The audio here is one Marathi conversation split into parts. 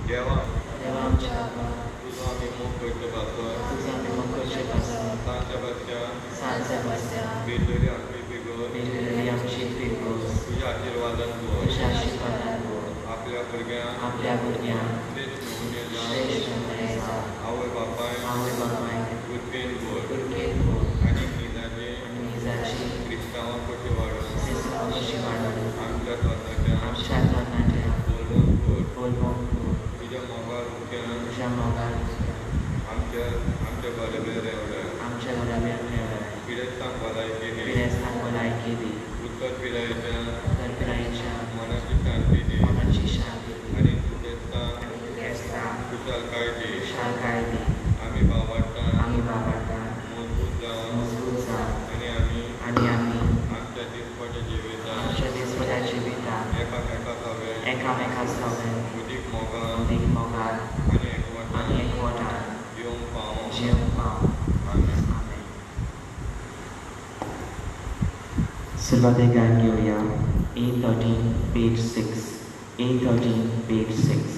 देवा देवा आमच्या बाबा तुझो आमी मोग करचे पासत तुझा आमी मोग करचे पासून सांच्या बसच्या सांच्या बसच्या बेतरी आमची पिगो वेगवेगळी आमची पिरगोस तुझ्या आशिर्वादान दवर तुझ्या आशिर्वादान दवर आपल्या भुरग्यांक आपल्या भुरग्यांक श्रेष्ठ नमुने जावं श्रेष्ठ नमुने जावं आवय बापाय आवय बापाय उदकेन दवर कुडकेक दवर आनी निजाचे आनी निजाची क्रिस्तांवां कशी वाडोवं क्रिस्तांव कशी वाडोवं आमच्या स्वताच्या आमच्या तरणाट्या बोलवून दवर बोलवून दवर तुझ्या मोगार उदक्यान तुझ्या मोगार आमच्या बरोबर रेवल्या आमच्या घराब्यान मेळ्या पिडेस्तांक भलायकी दी पिडेस्तांक भलायकी दी उत्तर पिरायेच्या उत्तर पिरायेच्या मनाची शांती दी मनाची शांती दी आनी तुजेस्तांक आनी तुजेस्तांक कुशलकाय दी शाळकाय दी आमी बाबाडटा आमी बाबाडटा मजबूत जावं मजबूत जावं आनी आमी आमच्या दिसपट्या जिवितांत आमच्या दिसपट्या जिवितांत एकामेकाक हांवें एकामेकाक हांवें उदीक मोगान उदीक मोगार आनी एकवटान आनी एकवटान जिवंक पावों जिवंक पावों. आमेन. आमेन. सुरवातेक गायन घेवया A13 page 6 A13 page 6.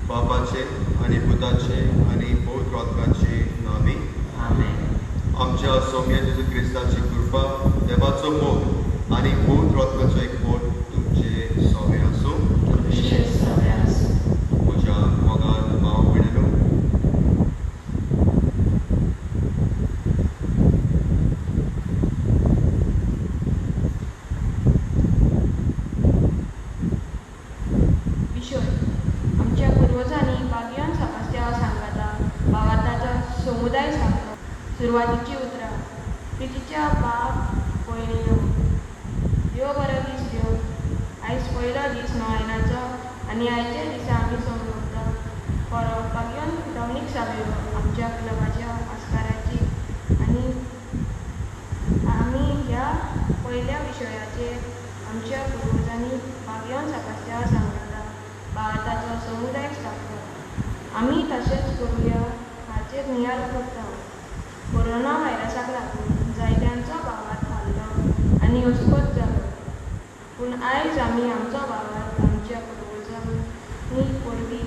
बापाचे आनी पुताचे आनी पवित्र आत्म्याचे नावी आमच्या सौम्य जेजू क्रिस्ताची कृपा देवाचो मोग आनी पवित्र आत्म्याचो एकवट तुमचे सवे आसूं म्हज्या मोगान भाव भयणीनो विशय आमच्या पूर्वजांनी बागयान सापास्त्या सांगाता भावार्थाचो समुदाय सांगलो सुरवातीची उतरां प्रितीच्या बाप भयणीनो ह्यो बरो दीस घेवन आयज पयलो दीस नोव्हेनाचो आनी आयच्या दिसा आमी समजता बरो बागयान पिटवणीक सावेलो आमच्या क्लबाच्या आस्काराची आनी आमी ह्या पयल्या विशयाचेर आमच्या पूर्वजांनी बागयान सापास्त्या सांगता भारताचो समुदाय स्थापता आमी तशेंच करुया हाचेर नियाळ करता कोरोना व्हायरसाक लागून जायत्यांचो भावार्थ हाल्लो आनी हुस्कोत जालो पूण आयज आमी आमचो भावार्थ आमच्या पूर्वजांनी परबीं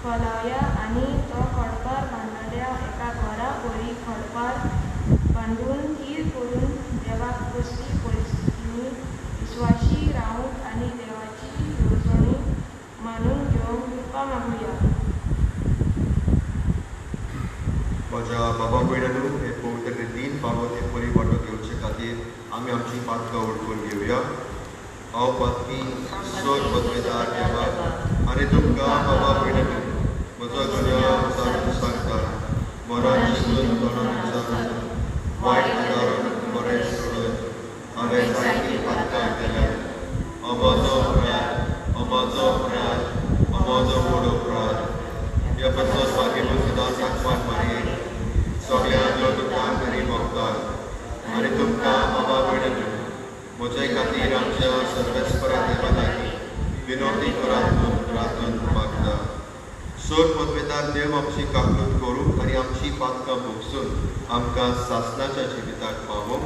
खोलावया आनी तो खडपार बांदलेल्या एका घरा बरी खडपार बांदून हीर करून देवाक कसली परिस्थितींनी विस्वाशी रावंक आनी देवाची येवजणी मानून घेवंक कृपा मागुया. म्हज्या बाबा भयणीनो हे पवित्र रितीन बाबत हे बरी वांटो घेवचे खातीर आमी आमची पातकां वळखून घेवया हांव पातकी सोद पदवेदार देवा आनी तुमकां बाबा भयणीनो म्हजो गुन्यांव सांगता मनान शिकून तोंडान विचारून वायट नगारून बरें सोडून हांवें जायतीं पातकां केल्यात अमाजो अपराध अमाजो अपराध अमाजो व्हड अपराध ह्या बद्दल मागीर सदांच आत्मान मारी सगळ्यांक तुमकां बरी भोगतात आनी तुमकां बाबा भयणीनो म्हजे खातीर आमच्या सर्वेस्परा देवा लागीं विनोदी करात रातून मागता सोर पदवेदार देव आमची काकूत करूं आनी आमची पातकां भोगसून आमकां सासणाच्या जिविताक पावो.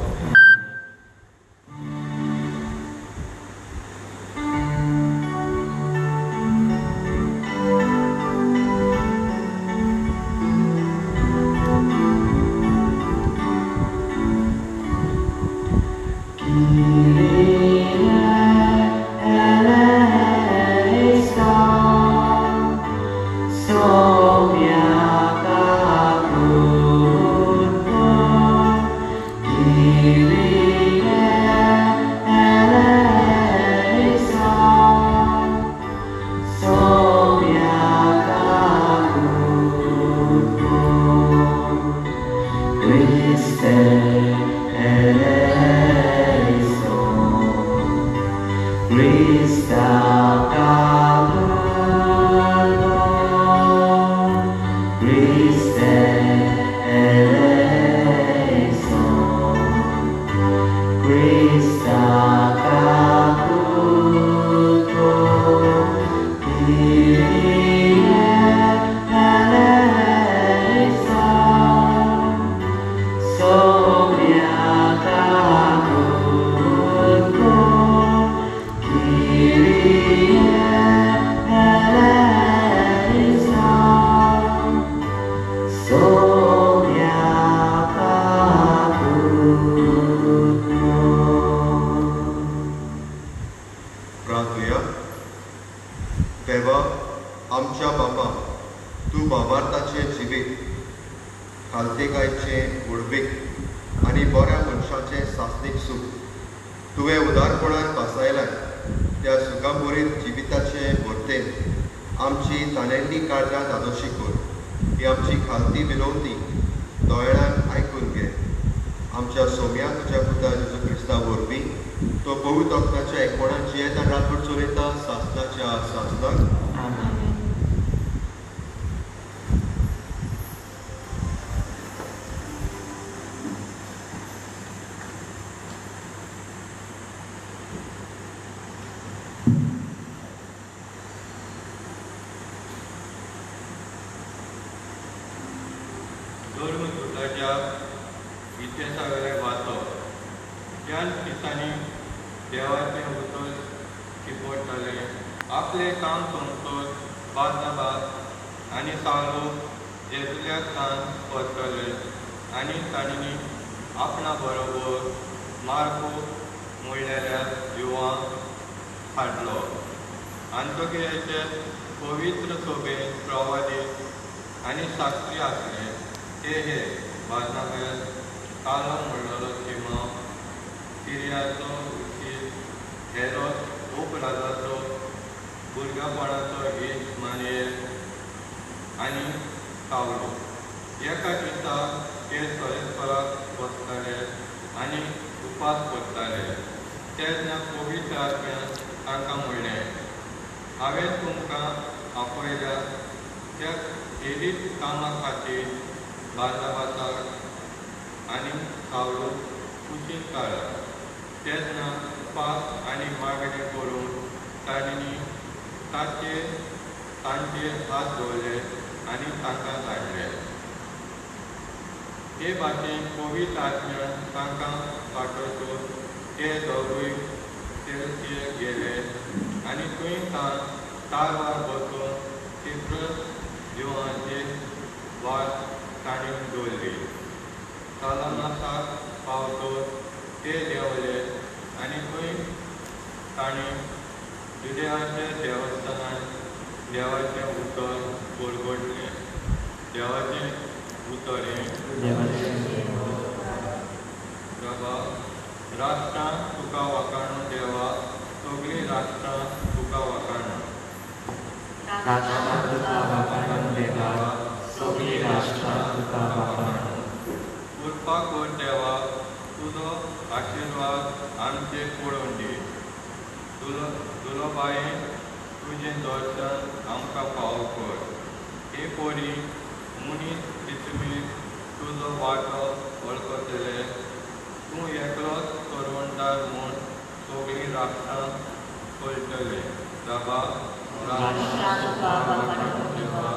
प्रार्थूया. देवा, आमच्या बाबा, तूं भावार्थाचें जिवीत, खालतीकायेचें उडवीक आनी बऱ्या मनशाचें सासणीक सूख तुवें उदारपणान पासयलाय. त्या सुखाबोरीत जिविताचे भरतेन आमची ताणेल्ली काळजां धादोशी कर. ही आमची खालती विनवणी दोळ्यान आयकून घे. आमच्या सोम्या तुज्या पुता जेजू क्रिस्ता वरवीं तो पवित्र आत्म्याच्या एकवणान जियेत आनी रातभर चलयता सासणाच्या सासणाक. धर्मदूताच्या इतिहासावेले वाचप. त्याच दिसांनी देवाचें उतर शिपडटाले. आपलें काम सोंपतच बार्नबास आनी सावलो जेरुसलेमांत वतले आनी तांणी आपणा बरोबर मार्को म्हणलेल्या युवाक हाडलो. आंतोकियाचे पवित्र सभेन प्रवादीक आनी शास्त्री आसले. हे बार्नबास कालो म्हणलेलो शिमोन, सिरियाचो उशीर, हेरोद उपराजाचो भुरगेपणाचो इश्माएल आनी सावलो. एका दिसा ते परस्पराक बसताले आनी उपास करताले. तेन्ना पवित्र आत्म्यान तांकां म्हणलें, हांवें तुमकां आपयल्या त्या एलीट कामा खातीर बार्नबासाक आनी सावलो कुशीक काडला. तेन्ना उपास आनी मागणी करून तांणी तांचेर हात दवरले आनी तांकां धाडले. हे भाशेन पवित्र आत्म्यान तांकां पाठयतच ते दोगूय सेल्सिये गेले आनी थंय तारवार बसून सिप्रस देवाचे वाट ताणें दवरली. सालामासाक पावतच ते देंवले आनी थंय ताणें जुदेवाच्या देवस्थानांत देवाचें उतर परगटलें. देवाचें उतर बाबा, राष्ट्रां तुका वखाणो देवा, सगळीं राष्ट्रां तुका वखाणो. देवा, सगळीं राष्ट्रां तुका वखाणो. कृपा कर देवा, तुजो आशिर्वाद आमचेर पडोवन दी. तुलो बाये तुजें दर्शन आमकां फावो कर. हे पोरी मनीस पृथ्वीर तुजो वांटो वळखतले. तूं एकलोच करवंदार म्हूण सगळीं राष्ट्रां कळटले. देवा, राष्ट्रां तुका वखाणो देवा.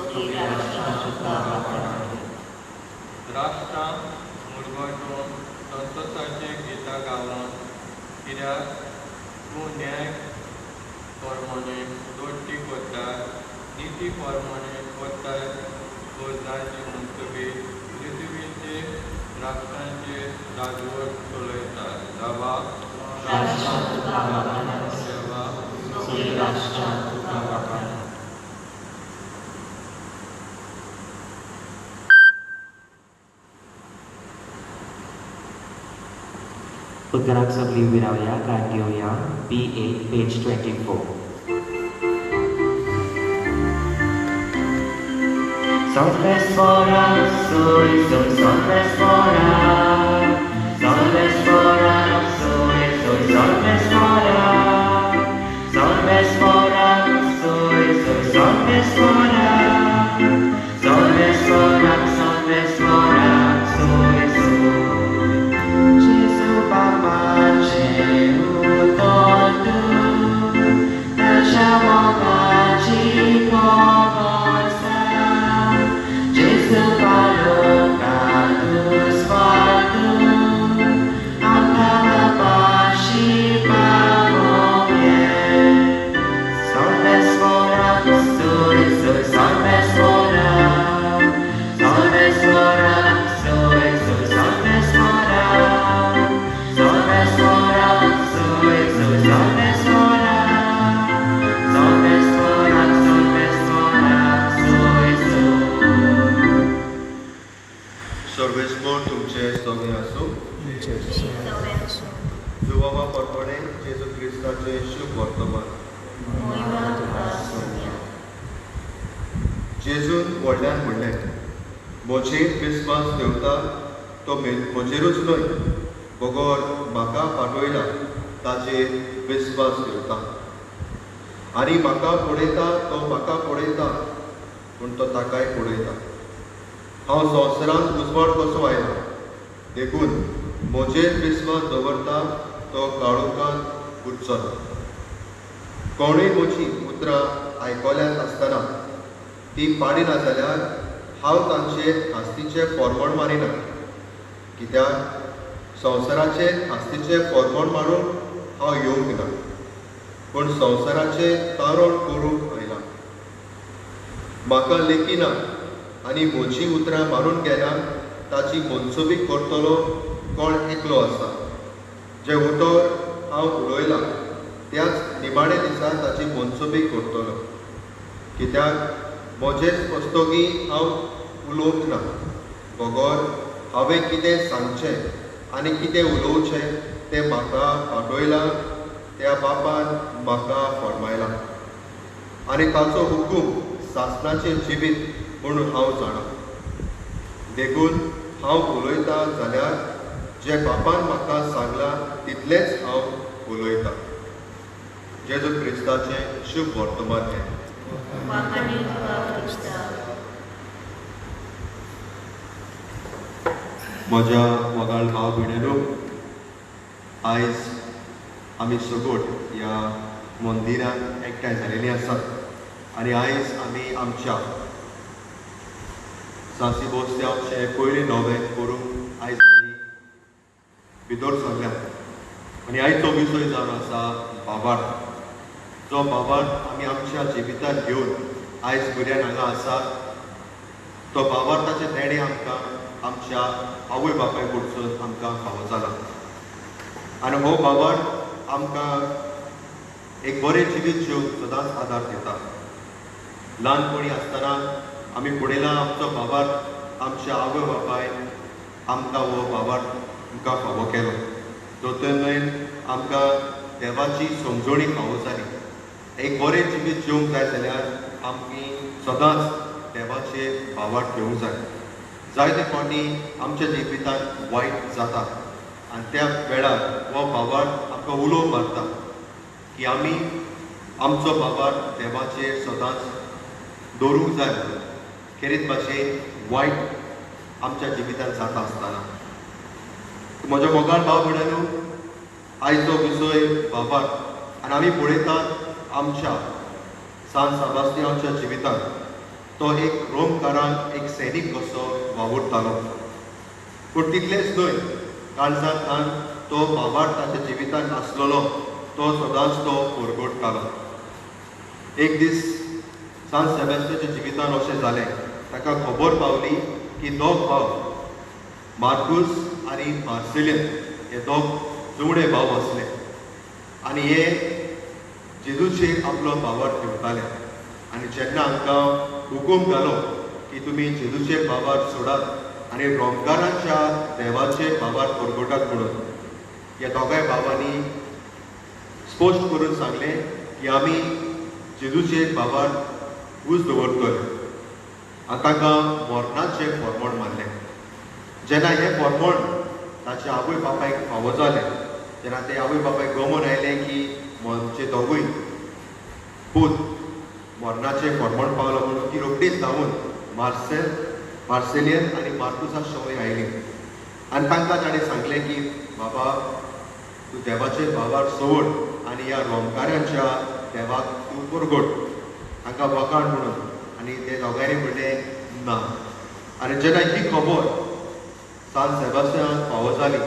सगळी राष्ट्रां तुका वापरतली. राष्ट्रां मुरगटून संतोशाचें गितां गावन, कित्याक तूं न्याय प्रमाणे दोट्टी कोत्ता, निती प्रमाणे कोत्ताय गोरजांची मुक्तबी पृथ्वीचे राष्ट्रांचे राजवट चलयता. देवा राष्ट्रां तुका वापरतली. देवा सगळी राष्ट्रां तुका वापरतली. उद्गाराक सगळी विरावया, गाण घेवया. B8 page 24. Salves for us, soy, salves for us. Salves for us, soy, salves for us. Salves for us, soy, salves for us. Salves for us, soy, Jesus Papa, Jesus Todo, Nasha Mama, सर्वेस्पोर तुमचे सगळे आसूं. जुवामा परपणे जेजू क्रिस्ताचे शुभ वर्तमान. जेजून व्हडल्यान म्हणलें, म्हजेर विस्वास दवरता तो म्हजेरूच न्हय, भगोर म्हाका पाठयला ताचेर विस्वास दवरता. आनी म्हाका पळयता तो म्हाका पळयता, पूण तो ताकाय पळयता. हांव संवसारांत उजवाड कसो आयला, देखून म्हजेर विस्वास दवरता तो काळोखांत उरचो ना. कोणूय म्हजी उतरां आयकल्यात आसतना ती पाडिना जाल्यार हांव तांचे आस्तीचे फोर्मण मारिना. कित्याक संवसाराचे आस्तीचे फोर्मण मारून हांव येवंक ना, पूण संवसाराचे तारण करूंक आयला. म्हाका लेखिना आनी म्हजी उतरां मारून गेल्या ताची मनसुबी करतलो कोण एकलो आसा. जे उतर हांव उलयलां त्याच निमाणे दिसा ताची मनसुबी करतलो. कित्याक म्हजेच वस्तोगी हांव उलोवंक ना, बगोर हांवें कितें सांगचें आनी कितें उलोवचें तें म्हाका पाठयलां त्या बापान म्हाका फरमायलां. आनी ताचो हुकूम सासणाचें जिवीत म्हणून हांव जाणा. देखून हांव उलयतां जाल्यार जे बापान म्हाका सांगलां तितलेंच हांव उलयतां. जेजू क्रिस्ताचें शुभ वर्तमान हें. म्हज्या वगाळ भाव भयणीनो, आयज आमी सगोट ह्या मंदिरांत एकठांय जालेलीं आसात. आनी आयज आमी आमच्या सासी बोस्त्याचे पयलीं नवें करूंक आयज आमी भितर सरल्यात. आनी आयचो विशय जावन आसा बाबाड. जो बाबाड आमी आमच्या जिवितांत घेवन आयज पर्यान हांगा आसा, तो बाबार्ताचे देणे आमकां आमच्या आवय बापाय कडसून आमकां फावो जाला. आनी हो बाबाड आमकां एक बरें जिवीत जिवंक सदांच आदार दिता. ल्हानपणी आसतना आमी पळयलां आमचो बाबाड आमच्या आवय बापाय आमकां हो बाबाड आमकां फावो केलो. दोतोर आमकां देवाची समजणी फावो जाली. एक बरें जिवीत जिवंक जाय जाल्यार आमी सदांच देवाचे बाबाड घेवंक जाय. जायते फावटी आमच्या जिवितांत वायट जाता आनी त्या वेळार हो बाबाड आमकां उलो मारता की आमी आमचो बाबाड देवाचेर सदांच दवरूंक जाय म्हणून. खेरीत भाशेन वायट आमच्या जिवितांत जाता आसतना म्हज्या मोगाळ भाव भयणीनो, आयचो विशय बाबाड. आनी आमी पळयतात आमच्या सान साबास्तियांच्या जिवितांत तो एक रोमकारांक एक सैनीक कसो वावुरतालो. पूण तितलेंच न्हय, काळजांतल्यान तो बाबार ताच्या जिवितांत आसलेलो तो सदांच तो परगडटालो. एक दीस सान सेबेस्टियाच्या जिवितांत अशें जालें, ताका खबर पावली की दोग भाव मार्कूस आनी मार्सेलियन हे दोग जुवडे भाव आसले आनी हे जेजूचेर आपलो बाबार ठेवताले. आनी जेन्ना हांकां हुकूम जालो की तुमी जेजूचेर बाबार सोडात आनी रोमकारांच्या देवाचेर बाबार परगटात म्हणून, ह्या दोगांय भावांनी स्पश्ट करून सांगलें की आमी जेजूचेर बाबार उज दवरतले. आनी ताका मरणाचें फर्मोण मारलें. जेन्ना हें फर्मोण ताच्या आवय बापायक फावो जालें, जेन्ना ते आवय बापायक गमोन आयले की म्हणजे दोगूय पूत मरणाचें फर्मोण पावलो म्हणून ती रोखडीच धांवून मार्सेलियन आनी मार्कुसा शवय आयली आनी तांकां ताणें सांगलें की बाबा तूं देवाचेर बाबार सोड आनी ह्या रोमकारांच्या देवाक तूं परगट, तांकां वखाण म्हणून. आनी ते दोगांयनी म्हणलें ना. आनी जेन्ना ही खबर सान सेबास्टियान फावो जाली,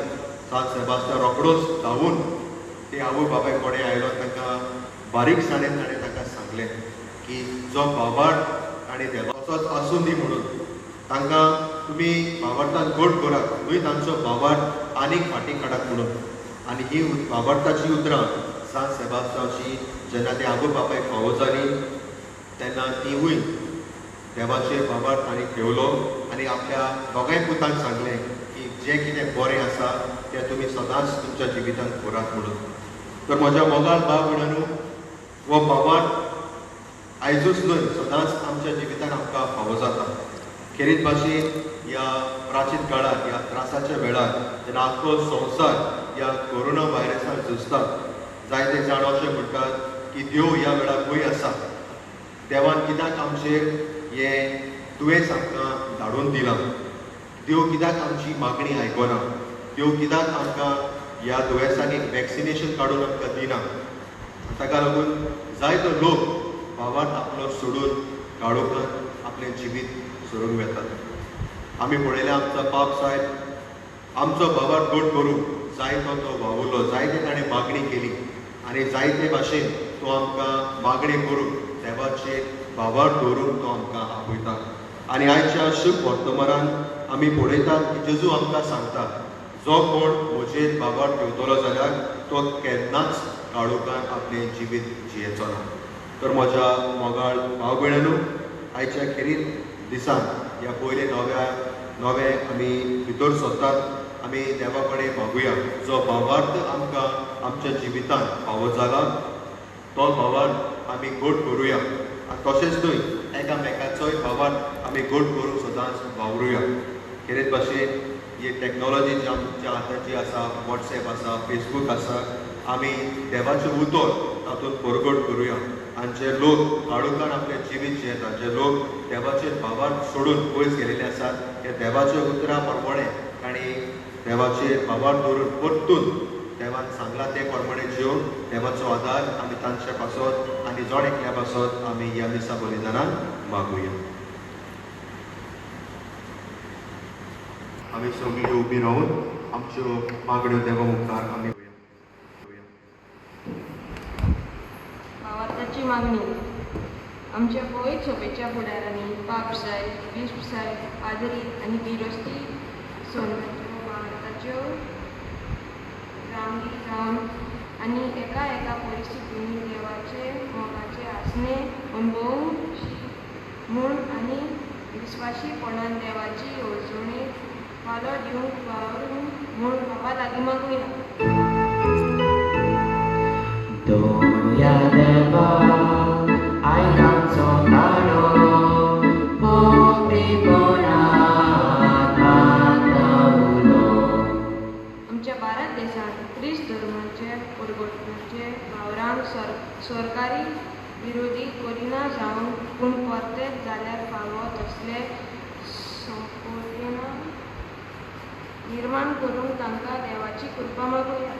सान सेबास्टियान रोखडोच धांवून ते आवय बापाय कोणे आयलो तांकां बारीकसाणेन ताणें तांकां सांगलें की जो बाबार आनी देवाचोच आसूं दी म्हणून तांकां तुमी बाबार्तान घट करात, तुमी तांचो बाबार आनीक फाटीं काडात म्हणून. आनी ही बाबार्ताची उतरां सान सेबास्टियाची जेन्ना ते आवय बापायक फावो जाली तेन्ना तिवूय देवाचेर बाबार तांणी ठेवलो आनी आपल्या दोगांय पुतांक सांगलें की जें कितें बरें आसा तें तुमी सदांच तुमच्या जिवितांत करात म्हणून. तर म्हज्या मोगाळ भाव भयणांनो, हो बाबार आयजूच न्हय सदांच आमच्या जिवितांत आमकां फावो जाता. खेरीत भाशेन ह्या प्राचीन काळार ह्या त्रासाच्या वेळार जेन्ना आख्खो संवसार ह्या कोरोना व्हायरसान झुजता, जायते जाण अशें म्हणटात की देव ह्या वेळार खंय आसा, देवान कित्याक आमचेर हें दुयेंस आमकां धाडून दिलां, देव कित्याक आमची मागणी आयकना, देव कित्याक आमकां ह्या दुयेंसाक एक वॅक्सिनेशन काडून आमकां दिना. ताका लागून जायतो लोक बाबान आपलो सोडून काळोखांत आपलें जिवीत सोडून वेतात. आमी पळयलें आमचो बाप साहेब आमचो बाबार घट करूंक जायतो तो वावुरलो, जायते ताणें मागणी केली आनी जायते भाशेन तो आमकां मागणी करूंक देवाचेर बाबार दवरूंक तो आमकां आपयता. आनी आयच्या शुभ वर्तमानांत आमी पळयतात की जेजू आमकां सांगता जो कोण म्हजेर बाबार ठेवतलो जाल्यार तो केन्नाच काळोखान आपलें जिवीत जियेचो ना. तर म्हज्या मोगाळ भाव भयणांनो, आयच्या खेरीत दिसान ह्या पयले नवे आमी भितर सरतात. आमी देवा कडेन मागुया जो बाबार्थ आमकां आमच्या जिवितांत फावो जाला तो बाबार आमी घट करुया. आनी तशेंच न्हय एकामेकाचोय बाबार आमी घट करूंक सदांच वावरुया. खेरीत भाशेन ही टॅक्नोलॉजी जी आमच्या हाताची आसा, वॉट्सॅप आसा, फेसबूक आसा, आमी देवाचें उतर तातूंत परगट करुया. आनी जे लोक काळोखान आपलें जिवीत जियेतात, जे लोक देवाचेर बाबार सोडून पयस गेलेले आसात, हे देवाच्या उतरा प्रमाणे तांणी देवाचेर बाबार दवरून परतून देवान सांगलां ते प्रमाणे जिवन देवाचो आदार आमी तांचे पासत आनी जण एकल्या पासत आमी ह्या दिसा बलिदानान मागुया. आमी सगळीं उबी रावन आमच्यो मागण्यो देवा मुखार आमी भावार्थाची मागणी. आमच्या गोंय सभेच्या फुडाऱ्यांनी पाप साहेब, बिश्प साहेब, पादरी आनी बिरोस्ती सोडून भावार्थाच्यो रामगी जावन आनी एका परिस्थितींनी देवाचे मोगाचे आसणे अणभवूंक म्हूण आनी विस्वाशीपणान देवाची येवजणी वालो दिवंक वावरूंक म्हूण बाबा लागीं मागुया. Doya deva, आयनाचो ताळो, मोकळेपणान मागतावलो. आमच्या भारत देशांत क्रिस्त धर्माचे परगटण्याचे वावरांक सरकारी विरोधी करिना जावन पूण परतेच जाल्यार फावो तसले संपत्तीना निर्माण करूंक तांकां देवाची कृपा मागुया.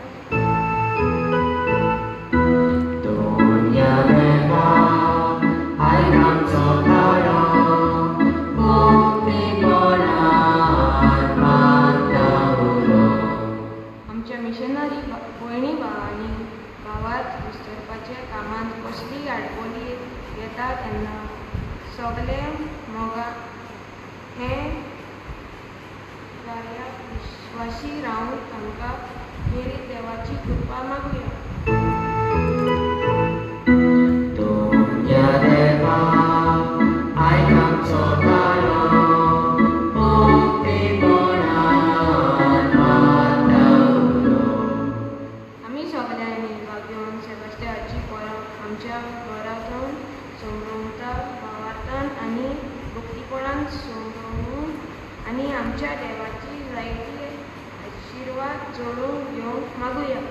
Doya deva, आयनाचो ताळो, भयणी भावांनी भावात विस्तरपाच्या कामांत कसली आडकोली येता तेन्ना सगळे मोगा हे कार्याक विश्वासी रावन तांकां मेरी देवाची कृपा मागुया. Dunia deva aikam sotaro mukti bonan mataulo. आमी सगळ्यांनी भाग्योन सेबास्टियाची परब आमच्या घरांतून समरवता भावार्थान आनी भक्तीपणान समरवून आनी आमच्या देवाची जायती आशिर्वाद जोडून घेवंक मागुया.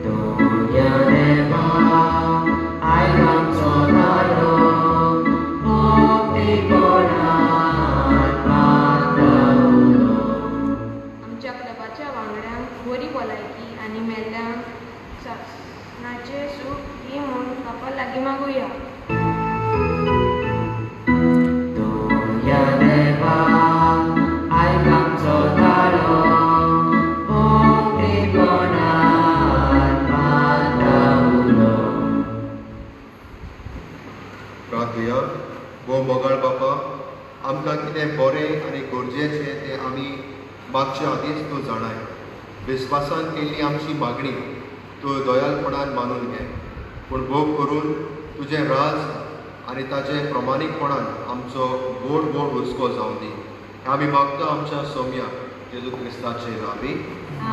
Dunia deva aikam sotaro mukti bonan mataulo. आमच्या क्लबाच्या वांगड्यांक बरी भलायकी आनी मेल्ल्यांक शासनाचें सूख दी म्हूण कापा लागीं मागुया. Dunia deva aikam sotaro mukti bonan mataulo. प्रार्थुया. वो मोगाळ बापा, आमकां कितें बरें आनी गरजेचें तें आमी मागच्या आदींच तूं जाणाय. विस्वासान केल्ली आमची मागणी तूं दयाळपणान मानून घे. पूण भोग करून तुजें राज आनी ताचें प्रमाणीकपणान आमचो गोड गोड हुस्को जावं दी. आमी मागता आमच्या सौम्या जेजू क्रिस्ताचे नांवी.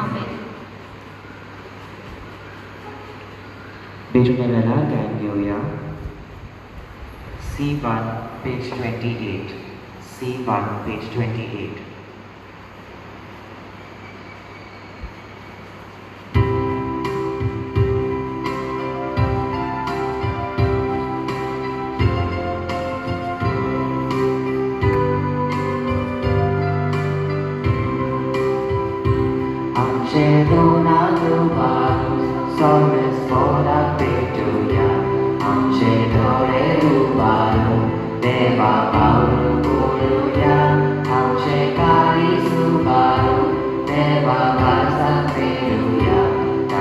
आमेन. बेजूच्या वेळा गायन घेऊया. C1 page 28. C1 page 28. Amce donatus solves fora petuia, amce dore ubarum deva paulum puluia, amce caris ubarum deva casa petuia,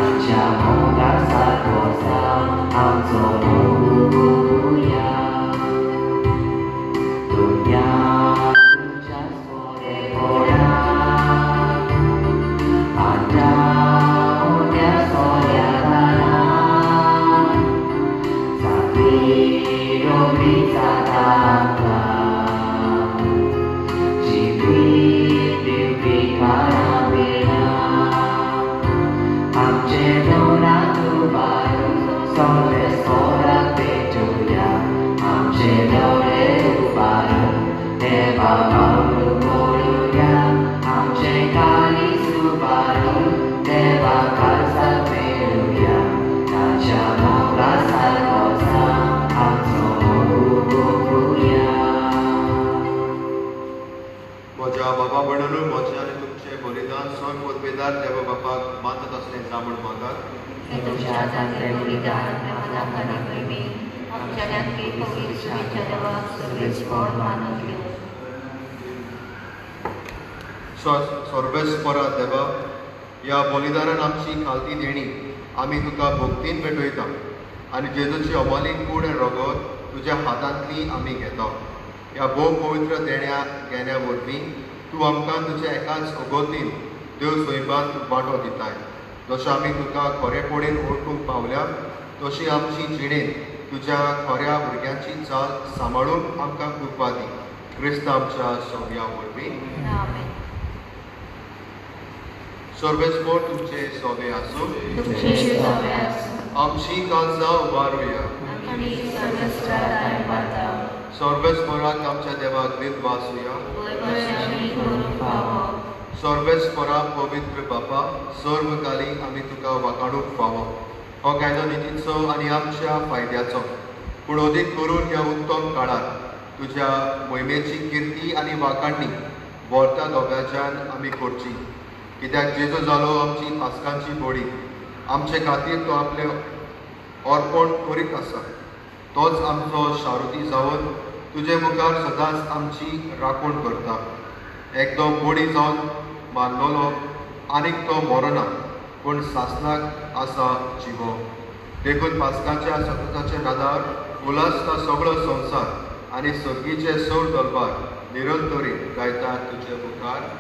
amce moga sarvosa, amco moguia. Dunia dujas fore fora, Anda unia soyatana, Sapiro visataka, Jividi vikarabina, Amce donatu baru, solves fora petuia, Amce dore ubaru, deva paulu poluia, Amce caris ubaru, deva casa peluia, Nacha moga sarvosa, amso moguia. म्हज्या बाबा भयणून म्हजें आनी तुमचें बलिदान सोय पोतबेदार देव बापाक मानत असलें जामून मागात. हे तुमच्या हातांतले बलिदान आम्हाला खाण्यापैकी आमच्या ज्ञानकी पवित्र शुभेच्छा देवाक सर्वेस्पर मानून घेऊ. सर्वेस्परा देवा, ह्या बलिदानान आमची खालती देणी आमी तुका भक्तीन भेटयता आनी जेजूची अमालीक कूड आनी रगत तुज्या हातांतली आमी घेता. ह्या भोव पवित्र देण्या घेण्या वरवीं तूं आमकां तुज्या एकाच अगोतीन देव सोयबान वांटो दिताय. जशें आमी तुका खरेपणीन ओळखूंक पावल्या तशी आमची जिणेंत तुज्या खऱ्या भुरग्यांची चाल सांबाळून आमकां कृपा दी. क्रिस्त आमच्या सौम्या वरवीं. आमेन. सर्वेस्पर तुमचे सोबे आसूं. तुमची शुभे आसूं. आमची काळजां उबारुया. आमी सर्वस्त्राय पावता. सर्वेस्पराक आमच्या देवाक दीत वासुया. वैभवी करूंक फावो. सर्वेस्परा पवित्र बापा, सर्वकाली आमी तुका वाखाणूंक फावो. हो कायदो नितीचो आनी आमच्या फायद्याचो. पूण अदीक करून ह्या उत्तम काळात तुज्या मोहिमेची किर्ती आनी वाखाणणी वर्ता दोगांच्यान आमी करची. कित्याक जेजू जालो आमची पासकांची बळी. आमचे खातीर तो आपले अर्पण करीत आसा. तोच आमचो शारुती जावन तुजे मुखार सदांच आमची राखण करता. एकदम बळी जावन मारलोलो आनीक तो मरना पूण सासनाक आसा जिवो. देखून पास्काच्या सतताच्या नादार उलासता सगळो संवसार आनी सर्गीचे सौर दरबार निरंतरी गायता तुजे मुखार.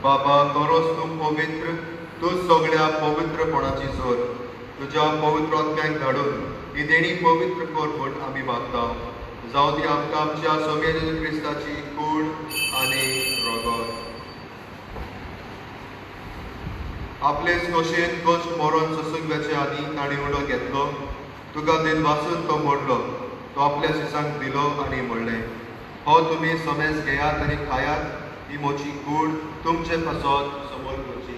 बाबा तोरोस तूं पवित्र, तूं सगळ्या पवित्रपणाची जोर. तुज्या पवित्र आत्म्याक धाडून ही देणी पवित्र कर म्हूण आमी मागता. जावं ती आमकां आमच्या सोम्या जेजू क्रिस्ताची कूड आनी रगत. आपलेच खोशेन कश्ट मरण ससूंक आदी ताणी उडो घेतलो. तुका दिनवासून तो मोडलो. तो आपल्या शिसांक दिलो आनी म्हणलें, हो तुमी सोमेस घेयात आनी खायात. ही म्हजी कूड तुमचे पासत समोर करची.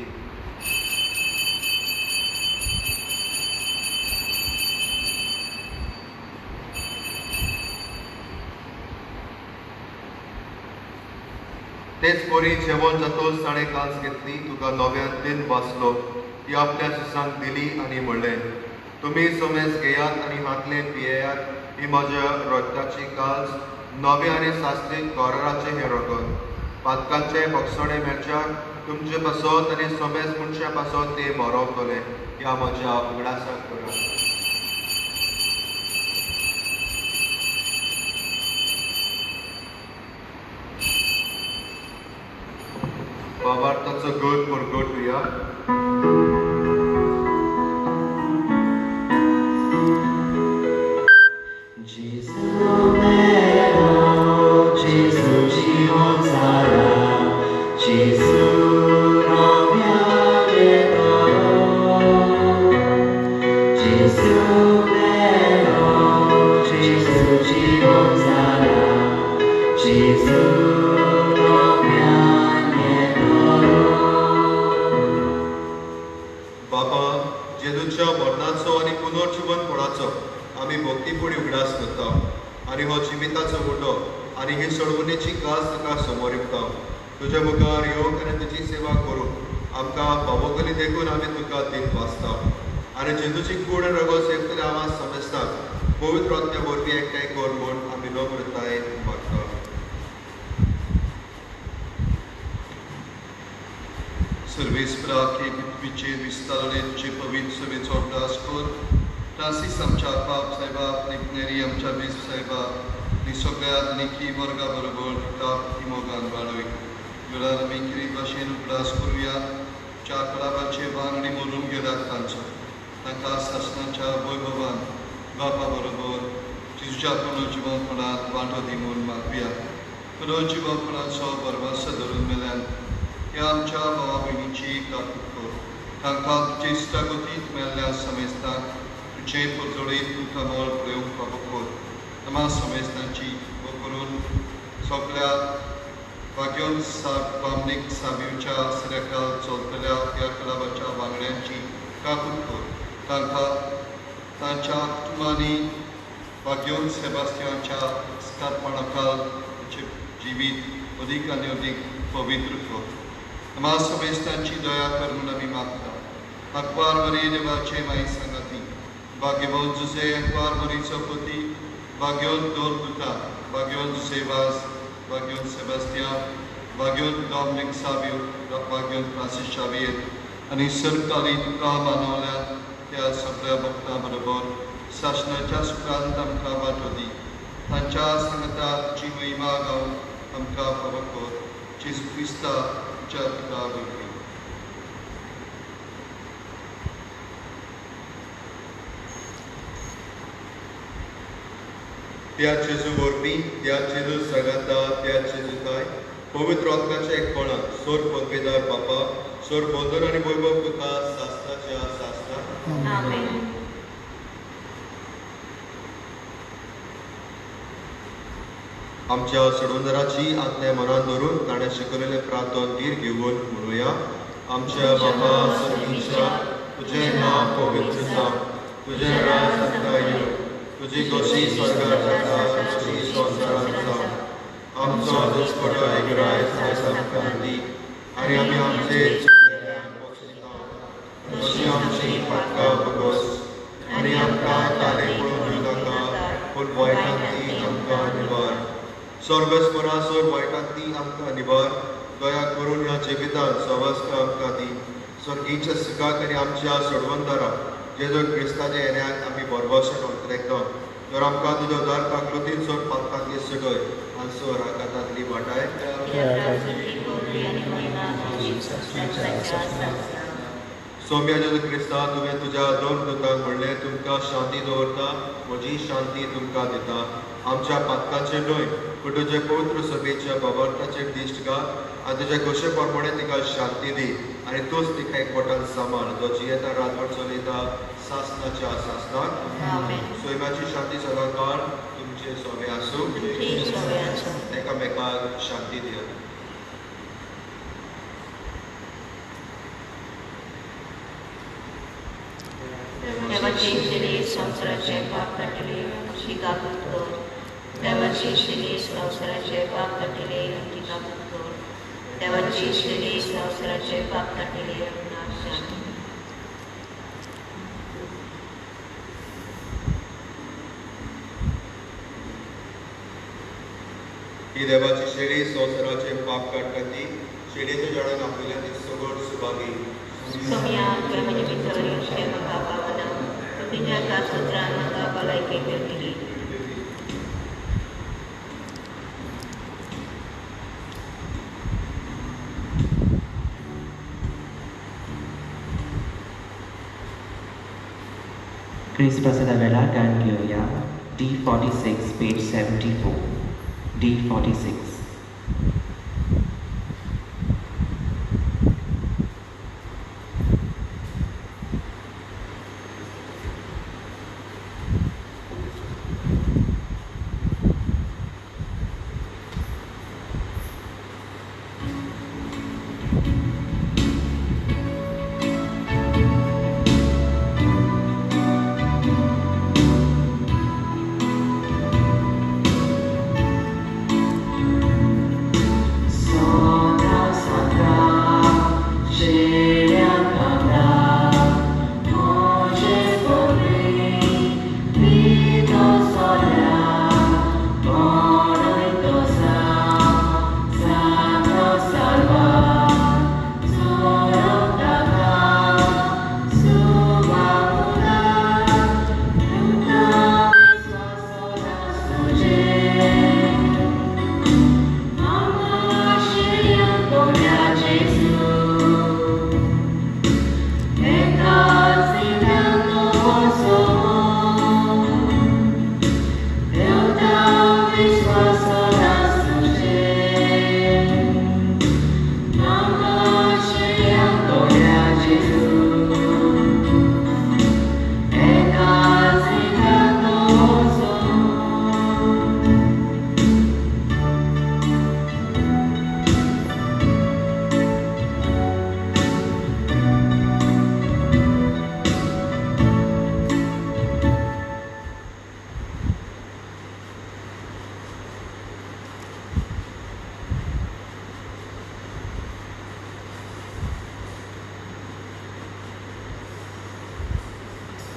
तेच परी जेवण जातोच ताणें कांस घेतली. तुका नव्यान दिन वाचलो. ती आपल्या शिसांक दिली आनी म्हणलें, तुमी सोमेस घेयात आनी हातले पियेयात. ही म्हज्या रगताची कांस, नवे आनी सासलीत गोराचे हे रगत. पातकांचे भक्षणे मेळच्याक तुमचे पासत आनी सोमेस मनशा पासत ते मरवतले. ह्या म्हज्या उगडासाक करा. बाबार्थाचो घट परगटुया. बाबा जेजूच्या मरणाचो आनी पुनर्जीवन फळाचो आमी भक्तीपणी उगडास करता आनी हो जिविताचो मुठो आनी ही सोडवणेची कास तुका समोर येता. तुज्या मुखार येवंक आनी तुजी सेवा करूंक आमकां फावोगली देखून आमी तुका दिन वाचता आनी जेजूची कूड रगत सेवतले आवाज समजतात पवित्र आत्म्या वरवीं एकठांय कर म्हूण आमी नम्रतायेन मागता. सर्वेस्परा के पृथ्वीचे विस्तारणे तुझे पवित्र सभेचो अभ्यास कर. तासीस आमच्या पाप साहेबा निपनेरी आमच्या वीस साहेबा नी सगळ्या निकी वर्गा बरोबर तुका मोगान वाडय. वेळार आमी कितें भाशेन अभ्यास करुया. चार कलाबाचे वांगडी मरून गेल्यात तांचो तांकां शासनाच्या वैभवान बापा बरोबर तिच्या पुनर्जीवनपणांत वांटो दी म्हूण मागुया. पुनर्जीवनपणाचो भरवसो धरून मेल्यान ह्या आमच्या भावा भयणीची काकूट कर. तांकां तुजे इश्टागतींत मेल्ल्या समेस्तांक तुजे परजोडीत तुका मोल प्रयोग फावो कर. तमा समेस्तांची वो करून सगळ्या वाग्योन बामणीक साबिवच्या सिरेकाल चलतल्या ह्या क्लबाच्या वांगड्यांची काकूट कर. तांकां तांच्या कुटुंबांनी वाग्योन सेबास्टियानच्या स्कारपणाकाल तुजें जिवीत अदीक आनी अदीक पवित्र कर. आम्हा समेस्तांची दया कर म्हणून आमी मागता. अकबार मरी देवाचे माई सांगाती भाग्यवान जुसे अकबार मरीचो पती भाग्यवान दोन दुता भाग्यवान जुसेवास भाग्यवान सेबास्टियान भाग्यवान डॉमिनिक साबियो भाग्यवान फ्रांसीस शावियर आनी सरकारी तुका मानवल्या त्या सगळ्या भक्तां बरोबर शासनाच्या सुखांत आमकां वांटो दी. तांच्या सांगतात तुजी महिमा गावन आमकां फावो कर. जेजू क्रिस्ताच्या पिता वरवीं. त्या जेजू वरवीं, त्या जेजू सगाता, त्या जेजूकाय पवित्र आत्म्याच्या एकपणान सोर पदवेदार बापा, सोर बोधन आनी वैभव तुका सासताच्या सासता. आमेन. आमच्या सडवंदराची आज्ञा मनात धरून ताणें शिकयलेलें प्रार्थन धीर घेवन म्हणुया. आमच्या बापा सर्गीच्या, तुजें नांव पवित्र जावं, तुजें राज जाता येवं, तुजी कशी स्वर्गार जाता तशी संवसारांत जावं. आमचो दिसपडो एगराय आयज आमकां दी, आनी आमी आमचे तशी आमची पातकां बगोस, आनी आमकां ताले पळोवन नाका, पूण वायटांतली आमकां निवार. स्वर्गस्परा सोर वायटांतली आमकां निवार. दया करून ह्या जिवितांत सवस्त आमकां दी. स्वर्गीच्या सुखाक आनी आमच्या सडवंदारा जेजू क्रिस्ताच्या येण्याक आमी बरभशेन अंतरेकता. तर आमकां तुजो दार काकलुतीन सोर पातकांतली सगय आनी सोर आकांतांतली वाटाय. सौम्या जेजू क्रिस्ता, तुवें तुज्या दोन दुतांक म्हणलें तुमकां शांती दवरता, म्हजी शांती तुमकां दिता. आमच्या पातकाचेर न्हय पूण तुजे पवित्र सभेच्या बाबार्थाचेर दिश्ट घाल आनी तुज्या कशे प्रमाणे तिका शांती दी. आनी तूंच तिका एकवटान सांबाळ, जो जियेता रातभर चलयता सासनाच्या सासनाक. सैमाची शांती सदां काळ तुमचे सोबे आसूं. एकामेकाक शांती दिया. देवाची शिरी संवसाराचे पाप काटिले आमची काबूल कर. देवाची शिरी संवसाराचे पाप काटिले आमची काबूल कर. देवाची शिरी संवसाराचे पाप काटिले आमकां शांती. ही देवाची शेळी संवसाराचे पाप काडटा ती. शेळयेच्या जळान आपल्याल्या ती सगळ सुभागी. सोम्या तुवें म्हजे भितर येवचें म्हाका पावना, पूण तुज्या कातरान म्हाका भलायकी मेळटली. Grace Prasadavela can Gloria, D46, page 74. D46.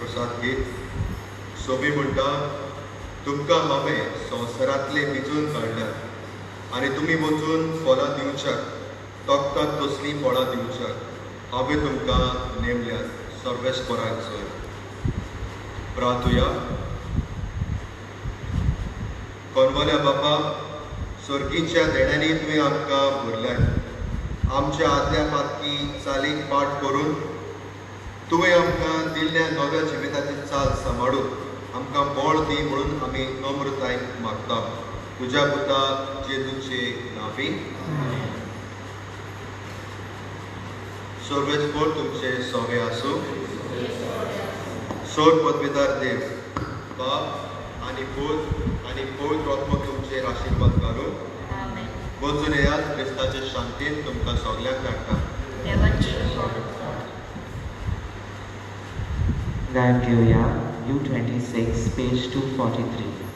प्रसाद गीत. सोबी म्हणटा, तुमकां हांवें संवसारांतले विचून काडल्यात आनी तुमी वचून फळां दिवच्यात, तोखतात तसलीं फळां दिवच्यात. हांवें तुमकां नेमल्यात. सर्वेस्पराक सोय. प्रार्थुया. कोनवल्या बापा, सर्गीच्या देण्यानी तुवें आमकां भरल्यात. आमच्या आदल्या पातकी चालीक पाठ करून तुवें आमकां दिल्ल्या नव्या जिविताची चाल सांबाळून आमकां बळ दी म्हणून आमी नम्रतायेन मागता. तुज्या पुता जेजूचे नांवी. सर्वेस्पोर तुमचे सोवे आसूं. सोर पदवीदार देव, बाप आनी पूत आनी पवित्र आत्मो तुमचेर आशिर्वाद घालून आमेन. वचून येयात क्रिस्ताचे शांतीन तुमकां सगल्यांक धाडटा. देवाची सोडत गायन घेऊया U26 पेज 243.